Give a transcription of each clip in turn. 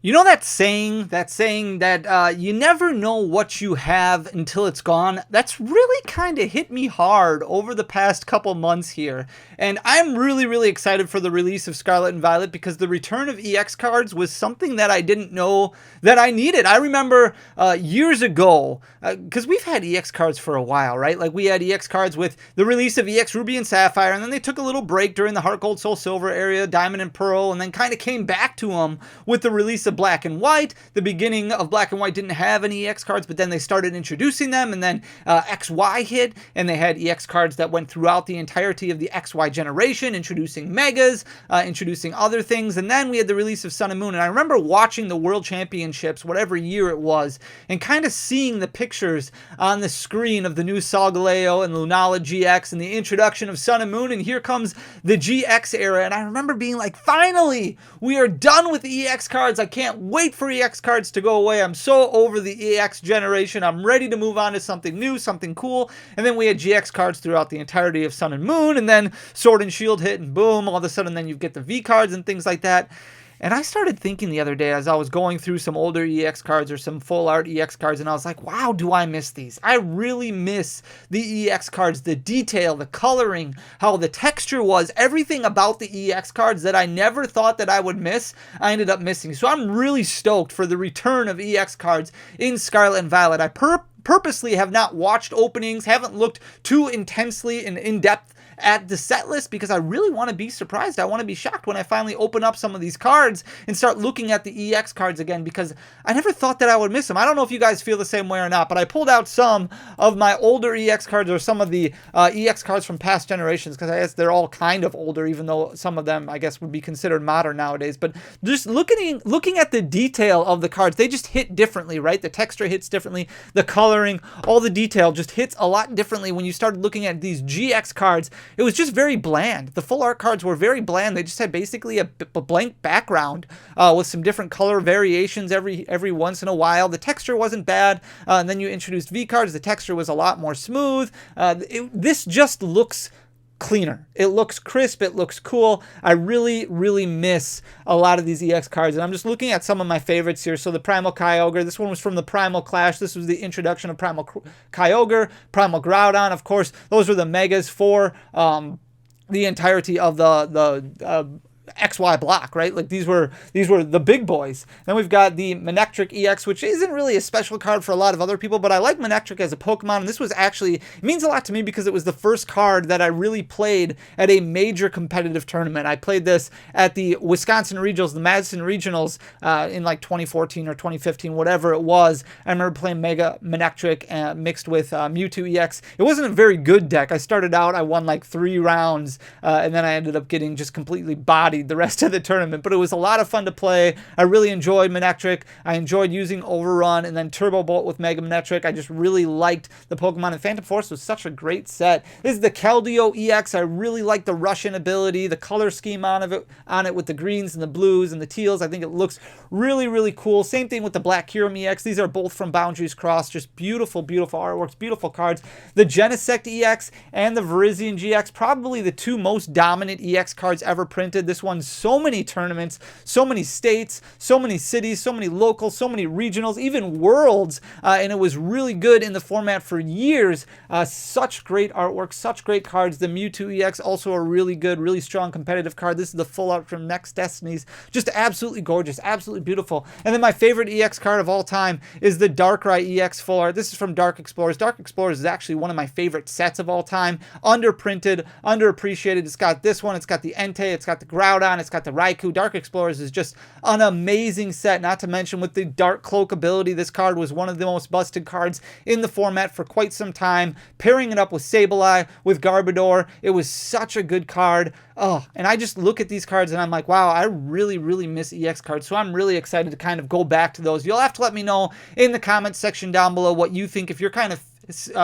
You know that saying that you never know what you have until it's gone? That's really kind of hit me hard over the past couple months here. And I'm really excited for the release of Scarlet and Violet because the return of EX cards was something that I didn't know that I needed. I remember years ago, because we've had EX cards for a while, right? Like we had EX cards with the release of EX Ruby and Sapphire, and then they took a little break during the Heart Gold Soul Silver area, Diamond and Pearl, and then kind of came back to them with the release of Black and White. The beginning of Black and White didn't have any EX cards, but then they started introducing them, and then XY hit, and they had EX cards that went throughout the entirety of the XY generation, introducing Megas, introducing other things, and then we had the release of Sun and Moon. And I remember watching the World Championships, whatever year it was, and kind of seeing the pictures on the screen of the new Solgaleo and Lunala GX and the introduction of Sun and Moon, and here comes the GX era, and I remember being like, finally, we are done with the EX cards. I can't wait for EX cards to go away. I'm so over the EX generation. I'm ready to move on to something new, something cool. And then we had GX cards throughout the entirety of Sun and Moon, and then Sword and Shield hit, and boom, all of a sudden then you get the V cards and things like that. And I started thinking the other day as I was going through some older EX cards or some full art EX cards, and I was like, wow, do I miss these? I really miss the EX cards, the detail, the coloring, how the texture was, everything about the EX cards that I never thought that I would miss, I ended up missing. So I'm really stoked for the return of EX cards in Scarlet and Violet. I purposely have not watched openings, haven't looked too intensely and in-depth at the set list because I really want to be surprised. I want to be shocked when I finally open up some of these cards and start looking at the EX cards again because I never thought that I would miss them. I don't know if you guys feel the same way or not, but I pulled out some of my older EX cards or some of the EX cards from past generations because I guess they're all kind of older, even though some of them I guess would be considered modern nowadays. But just looking at the detail of the cards, they just hit differently, right? The texture hits differently, the coloring, all the detail just hits a lot differently when you started looking at these GX cards. It was just very bland. The full art cards were very bland. They just had basically a blank background with some different color variations every once in a while. The texture wasn't bad. And then you introduced V cards. The texture was a lot more smooth. This just looks cleaner. It looks crisp. It looks cool. I really miss a lot of these EX cards. And I'm just looking at some of my favorites here. So the Primal Kyogre. This one was from the Primal Clash. This was the introduction of Primal Kyogre. Primal Groudon. Of course, those were the Megas for the entirety of the XY block, right? Like these were the big boys. Then we've got the Manectric EX, which isn't really a special card for a lot of other people, but I like Manectric as a Pokemon, and this was actually, it means a lot to me because it was the first card that I really played at a major competitive tournament. I played this at the Wisconsin Regionals, the Madison Regionals, in like 2014 or 2015, whatever it was. I remember playing Mega Manectric mixed with Mewtwo EX. It wasn't a very good deck. I started out, I won like 3 rounds, and then I ended up getting just completely bodied the rest of the tournament, but it was a lot of fun to play. I really enjoyed Manectric. I enjoyed using Overrun and then Turbo Bolt with Mega Manectric. I just really liked the Pokemon, and Phantom Force was such a great set. This is the Keldeo EX. I really like the Russian ability, the color scheme on it with the greens and the blues and the teals. I think it looks really cool. Same thing with the Black Kyurem EX. These are both from Boundaries Cross. Just beautiful artworks, beautiful cards. The Genesect EX and the Virizion GX, probably the 2 most dominant EX cards ever printed. This won so many tournaments, so many states, so many cities, so many locals, so many regionals, even worlds, and it was really good in the format for years. Such great artwork, such great cards. The Mewtwo EX, also a really good, really strong competitive card. This is the full art from Next Destinies. Just absolutely gorgeous, absolutely beautiful. And then my favorite EX card of all time is the Darkrai EX full art. This is from Dark Explorers. Dark Explorers is actually one of my favorite sets of all time. Underprinted, underappreciated. It's got this one, it's got the Entei, it's got the Groudon, it's got the Raikou. Dark Explorers is just an amazing set, not to mention with the Dark Cloak ability. This card was one of the most busted cards in the format for quite some time. Pairing it up with Sableye, with Garbodor, it was such a good card. Oh, and I just look at these cards and I'm like, wow, I really miss EX cards. So I'm really excited to kind of go back to those. You'll have to let me know in the comments section down below what you think. If you're kind of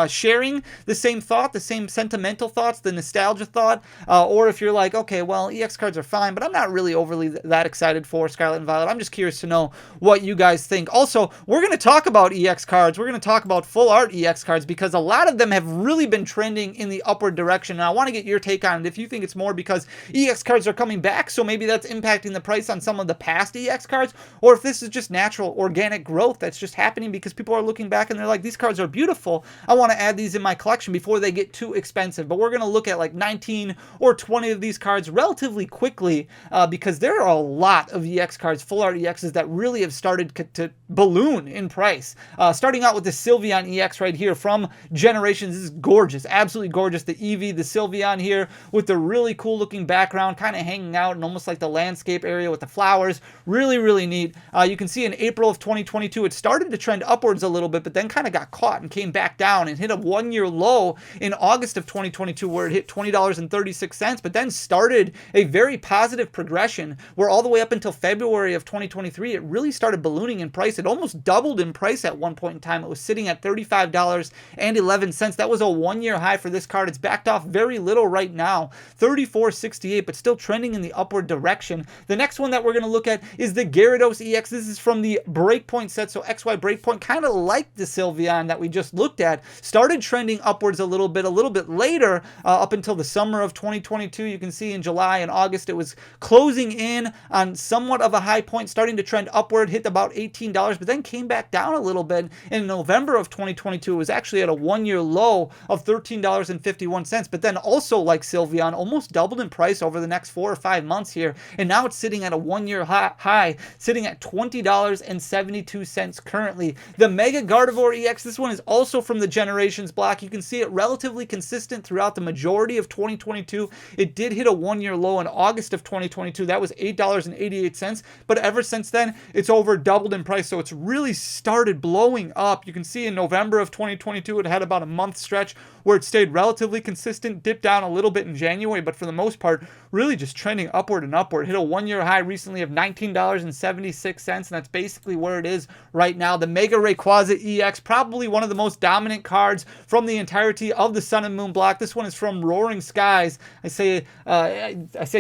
sharing the same thought, the same sentimental thoughts, the nostalgia thought, or if you're like, okay, well, EX cards are fine, but I'm not really overly that excited for Scarlet and Violet. I'm just curious to know what you guys think. Also, we're going to talk about EX cards. We're going to talk about full art EX cards because a lot of them have really been trending in the upward direction, and I want to get your take on it. If you think it's more because EX cards are coming back, so maybe that's impacting the price on some of the past EX cards, or if this is just natural organic growth that's just happening because people are looking back and they're like, these cards are beautiful, I want to add these in my collection before they get too expensive. But we're going to look at like 19 or 20 of these cards relatively quickly because there are a lot of EX cards, full art EXs, that really have started to balloon in price. Starting out with the Sylveon EX right here from Generations. This is gorgeous, absolutely gorgeous. The Eevee, the Sylveon here with the really cool looking background, kind of hanging out in almost like the landscape area with the flowers. Really, really neat. You can see in April of 2022, it started to trend upwards a little bit, but then kind of got caught and came back down and hit a one-year low in August of 2022 where it hit $20.36, but then started a very positive progression where all the way up until February of 2023, it really started ballooning in price. It almost doubled in price at one point in time. It was sitting at $35.11. That was a one-year high for this card. It's backed off very little right now, $34.68, but still trending in the upward direction. The next one that we're going to look at is the Gyarados EX. This is from the Breakpoint set, so XY Breakpoint, kind of like the Sylveon that we just looked at, started trending upwards a little bit later, up until the summer of 2022. You can see in July and August it was closing in on somewhat of a high point, starting to trend upward, hit about $18, but then came back down a little bit. In November of 2022, it was actually at a one-year low of $13.51, but then also like Sylveon, almost doubled in price over the next 4 or 5 months here, and now it's sitting at a one-year high, sitting at $20.72 currently. The Mega Gardevoir EX, this one is also from the Generations block. You can see it relatively consistent throughout the majority of 2022. It did hit a one-year low in August of 2022. That was $8.88, but ever since then, it's over doubled in price, so it's really started blowing up. You can see in November of 2022, it had about a month stretch where it stayed relatively consistent, dipped down a little bit in January, but for the most part, really just trending upward and upward. Hit a one-year high recently of $19.76, and that's basically where it is right now. The Mega Rayquaza EX, probably one of the most dominant cards from the entirety of the Sun and Moon block. This one is from Roaring Skies. I say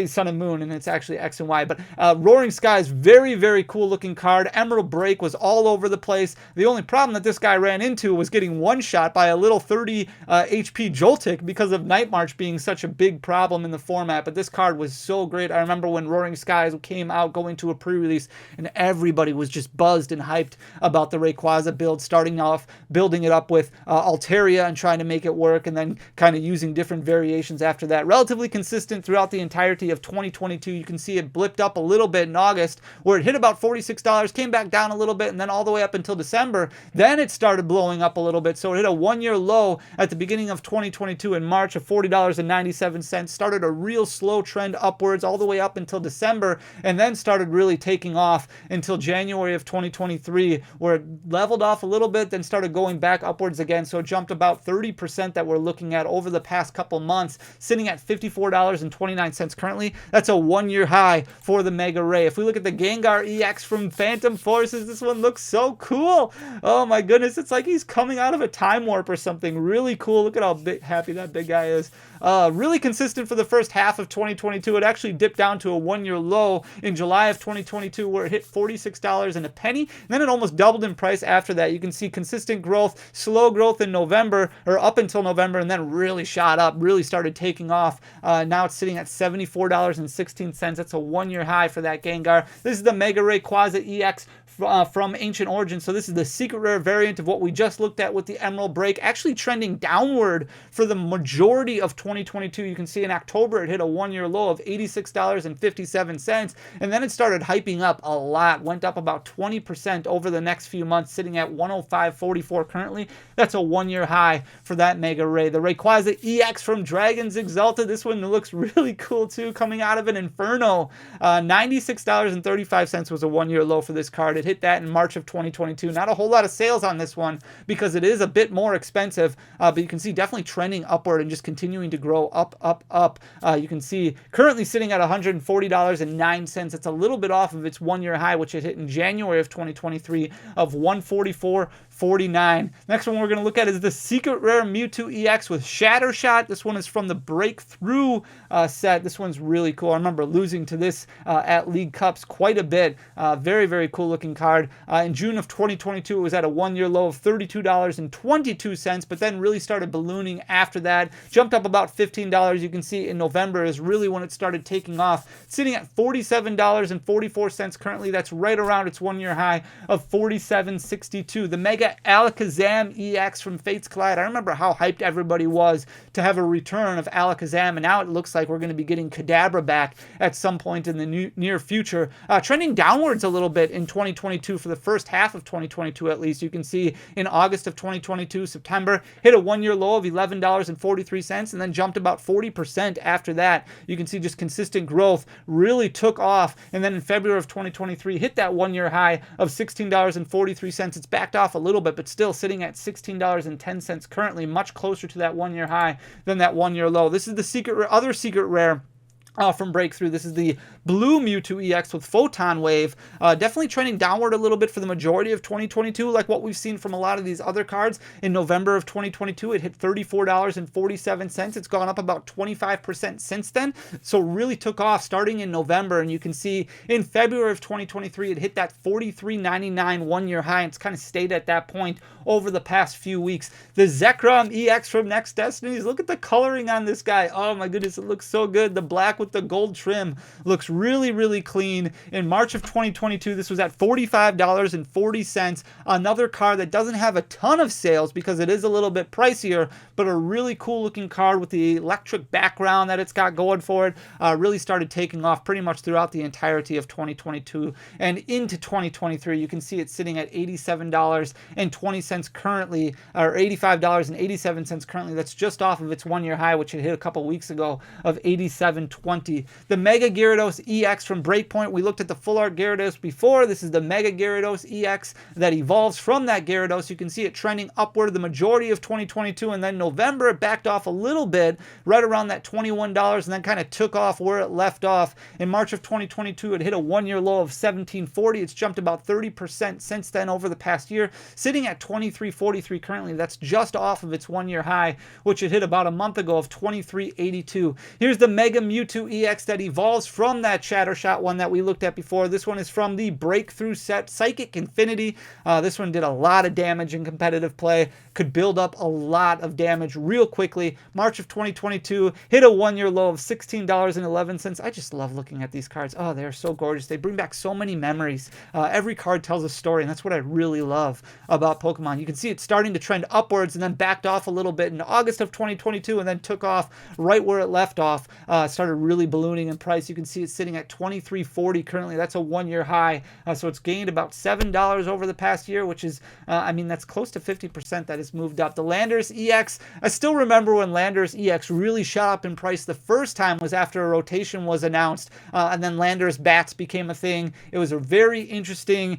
Sun and Moon, and it's actually X and Y, but Roaring Skies, very, very cool looking card. Emerald Break was all over the place. The only problem that this guy ran into was getting one shot by a little 30 HP Joltik because of Night March being such a big problem in the format, but this card was so great. I remember when Roaring Skies came out going to a pre-release and everybody was just buzzed and hyped about the Rayquaza build, starting off building it up with Altaria and trying to make it work, and then kind of using different variations after that. Relatively consistent throughout the entirety of 2022. You can see it blipped up a little bit in August where it hit about $46, came back down a little bit, and then all the way up until December. Then it started blowing up a little bit, so it hit a one-year low at the beginning of 2022 in March of $40.97. Started a real slow trend upwards all the way up until December, and then started really taking off until January of 2023 where it leveled off a little bit, then started going back upwards again. So it jumped about 30% that we're looking at over the past couple months, sitting at $54.29 currently. That's a one-year high for the Mega Ray. If we look at the Gengar EX from Phantom Forces, this one looks so cool. Oh my goodness, it's like he's coming out of a time warp or something. Really cool. Look at how happy that big guy is. Really consistent for the first half of 2022. It actually dipped down to a one-year low in July of 2022 where it hit $46 and a penny. And then it almost doubled in price after that. You can see consistent growth, slow growth in November, or up until November, and then really shot up, really started taking off. Now it's sitting at $74.16. That's a one-year high for that Gengar. This is the Mega Rayquaza EX from Ancient Origins. So this is the secret rare variant of what we just looked at with the Emerald Break, actually trending downward for the majority of 2022. You can see in October it hit a one-year low of $86.57, and then it started hyping up a lot, went up about 20% over the next few months, sitting at $105.44 currently. That's a one-year high for that Mega Ray. The Rayquaza EX from Dragons Exalted, this one looks really cool too, coming out of an Inferno. $96.35 was a one-year low for this card. It hit that in March of 2022. Not a whole lot of sales on this one because it is a bit more expensive, but you can see definitely trending upward and just continuing to grow up. You can see currently sitting at $140.09. It's a little bit off of its one-year high, which it hit in January of 2023 of $144.49. Next one we're going to look at is the Secret Rare Mewtwo EX with Shatter Shot. This one is from the Breakthrough set. This one's really cool. I remember losing to this at League Cups quite a bit. Very, very cool looking card. In June of 2022, it was at a one-year low of $32.22, but then really started ballooning after that. Jumped up about $15. You can see in November is really when it started taking off. Sitting at $47.44 currently. That's right around its one-year high of $47.62. The Mega Alakazam EX from Fates Collide. I remember how hyped everybody was to have a return of Alakazam, and now it looks like we're going to be getting Kadabra back at some point in the near future. Trending downwards a little bit in 2022 for the first half of 2022 at least. You can see in August of 2022, September, hit a one-year low of $11.43 and then jumped about 40% after that. You can see just consistent growth really took off, and then in February of 2023 hit that one-year high of $16.43. It's backed off a little bit, but still sitting at $16.10 currently, much closer to that one-year high than that one-year low. This is the other secret rare from Breakthrough. This is the Blue Mewtwo EX with Photon Wave. Definitely trending downward a little bit for the majority of 2022, like what we've seen from a lot of these other cards. In November of 2022, it hit $34.47. It's gone up about 25% since then. So really took off starting in November, and you can see in February of 2023, it hit that $43.99 one-year high, and it's kind of stayed at that point over the past few weeks. The Zekrom EX from Next Destinies. Look at the coloring on this guy. Oh my goodness, it looks so good. The black with the gold trim looks really, really clean. In March of 2022, this was at $45.40. Another card that doesn't have a ton of sales because it is a little bit pricier, but a really cool looking card with the electric background that it's got going for it. Really started taking off pretty much throughout the entirety of 2022 and into 2023. You can see it sitting at $87.20 currently, or $85.87 currently. That's just off of its one-year high, which it hit a couple weeks ago, of $87.20. The Mega Gyarados EX from Breakpoint. We looked at the full art Gyarados before. This is the Mega Gyarados EX that evolves from that Gyarados. You can see it trending upward the majority of 2022, and then November it backed off a little bit right around that $21 and then kind of took off where it left off. In March of 2022, it hit a one-year low of $17.40. It's jumped about 30% since then over the past year, sitting at $23.43 currently. That's just off of its one-year high, which it hit about a month ago of $23.82. Here's the Mega Mewtwo EX that evolves from that Shatter Shot one that we looked at before. This one is from the Breakthrough set, Psychic Infinity. This one did a lot of damage in competitive play, could build up a lot of damage real quickly. March of 2022, hit a one-year low of $16.11. I just love looking at these cards. Oh, they're so gorgeous. They bring back so many memories. Every card tells a story, and that's what I really love about Pokemon. You can see it's starting to trend upwards and then backed off a little bit in August of 2022 and then took off right where it left off. Started really ballooning in price. You can see it's sitting at $23.40 currently. That's a one-year high. So it's gained about $7 over the past year, which is, I mean, that's close to 50% that has moved up. The Landorus EX, I still remember when Landorus EX really shot up in price the first time was after a rotation was announced, and then Landorus Bats became a thing. It was a very interesting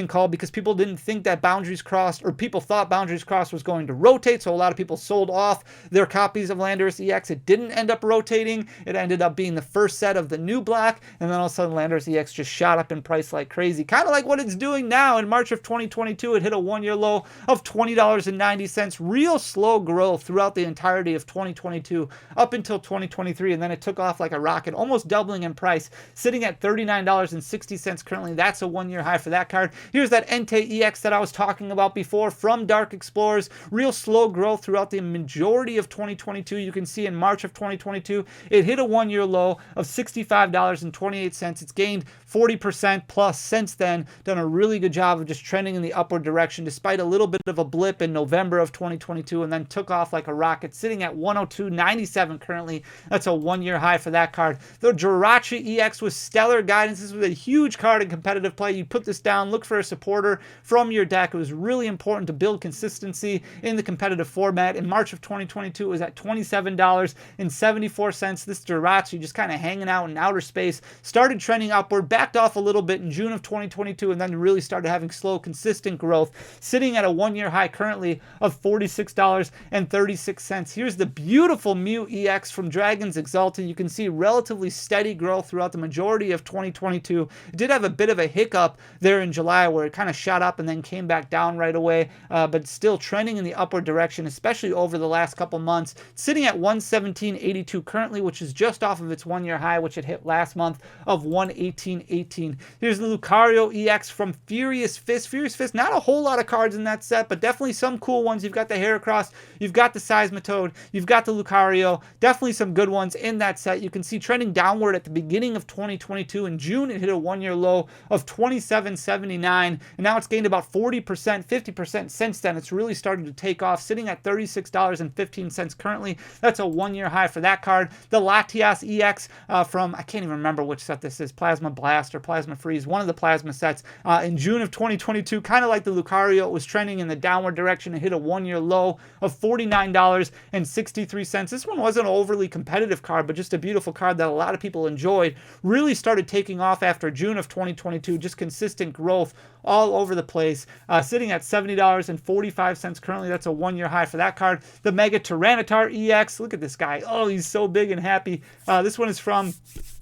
call because people didn't think that Boundaries Crossed, or people thought Boundaries Crossed was going to rotate, so a lot of people sold off their copies of Landorus EX. It didn't end up rotating. It ended up being the first set of the new black, and then all of a sudden Landorus EX just shot up in price like crazy. Kind of like what it's doing now. In March of 2022, it hit a one-year low of $20.90. Real slow growth throughout the entirety of 2022 up until 2023, and then it took off like a rocket, almost doubling in price, sitting at $39.60 currently. That's a one-year high for that card. Here's that Entei EX that I was talking about before from Dark Explorers. Real slow growth throughout the majority of 2022. You can see in March of 2022, it hit a one-year low of $65.28. It's gained 40% plus since then. Done a really good job of just trending in the upward direction despite a little bit of a blip in November of 2022, and then took off like a rocket, sitting at $102.97 currently. That's a one-year high for that card. The Jirachi EX with Stellar Guidance. This was a huge card in competitive play. You put this down, look for a supporter from your deck. It was really important to build consistency in the competitive format. In March of 2022, it was at $27.74. This Jirachi rot, so you're just kind of hanging out in outer space. Started trending upward, backed off a little bit in June of 2022, and then really started having slow, consistent growth, sitting at a one-year high currently of $46.36. Here's the beautiful Mew EX from Dragons Exalted. You can see relatively steady growth throughout the majority of 2022. It did have a bit of a hiccup there in July where it kind of shot up and then came back down right away, but still trending in the upward direction, especially over the last couple months. It's sitting at 117.82 currently, which is just off of its one-year high, which it hit last month of 118.18. Here's the Lucario EX from Furious Fist. Furious Fist, not a whole lot of cards in that set, but definitely some cool ones. You've got the Heracross, you've got the Seismitoad, you've got the Lucario. Definitely some good ones in that set. You can see trending downward at the beginning of 2022. In June, it hit a one-year low of 27.79, and now it's gained about 40%, 50% since then. It's really started to take off, sitting at $36.15 currently. That's a one-year high for that card. The Latias EX from, I can't even remember which set this is, Plasma Blast or Plasma Freeze, one of the Plasma sets. In June of 2022, kind of like the Lucario, it was trending in the downward direction. It hit a one-year low of $49.63. This one wasn't an overly competitive card, but just a beautiful card that a lot of people enjoyed. Really started taking off after June of 2022, just consistent growth all over the place, sitting at $70.45 currently. That's a one-year high for that card. The Mega Tyranitar EX, look at this guy. Oh, he's so big and happy. This one is from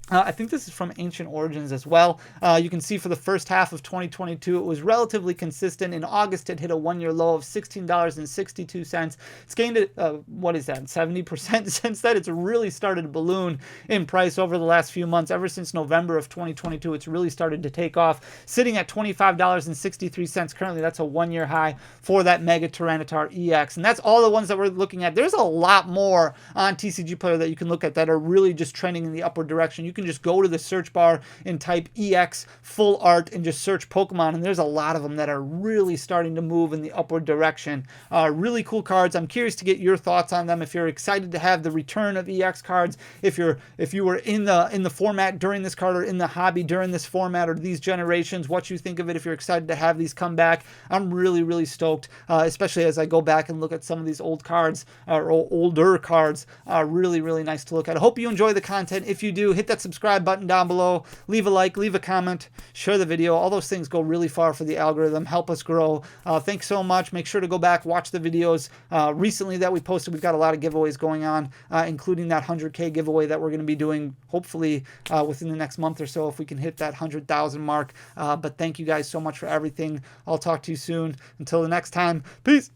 I think this is from Ancient Origins as well. You can see for the first half of 2022, it was relatively consistent. In August, it hit a one-year low of $16.62. It's gained, what is that, 70% since then. It's really started to balloon in price over the last few months. Ever since November of 2022, it's really started to take off, sitting at $25.63 currently. That's a one-year high for that Mega Tyranitar EX. And that's all the ones that we're looking at. There's a lot more on TCG Player that you can look at that are really just trending in the upward direction. You can just go to the search bar and type EX full art and just search Pokemon, and there's a lot of them that are really starting to move in the upward direction. Really cool cards. I'm curious to get your thoughts on them. If you're excited to have the return of EX cards, if you were in the format during this card or in the hobby during this format or these generations, what you think of it. If you're excited to have these come back, I'm really stoked, especially as I go back and look at some of these old cards or older cards. Really nice to look at. I hope you enjoy the content. If you do, hit that subscribe button down below, leave a like, leave a comment, share the video. All those things go really far for the algorithm, help us grow. Thanks so much. Make sure to go back, watch the videos recently that we posted. We've got a lot of giveaways going on, including that 100K giveaway that we're going to be doing hopefully within the next month or so if we can hit that 100,000 mark. But thank you guys so much for everything. I'll talk to you soon. Until the next time, peace.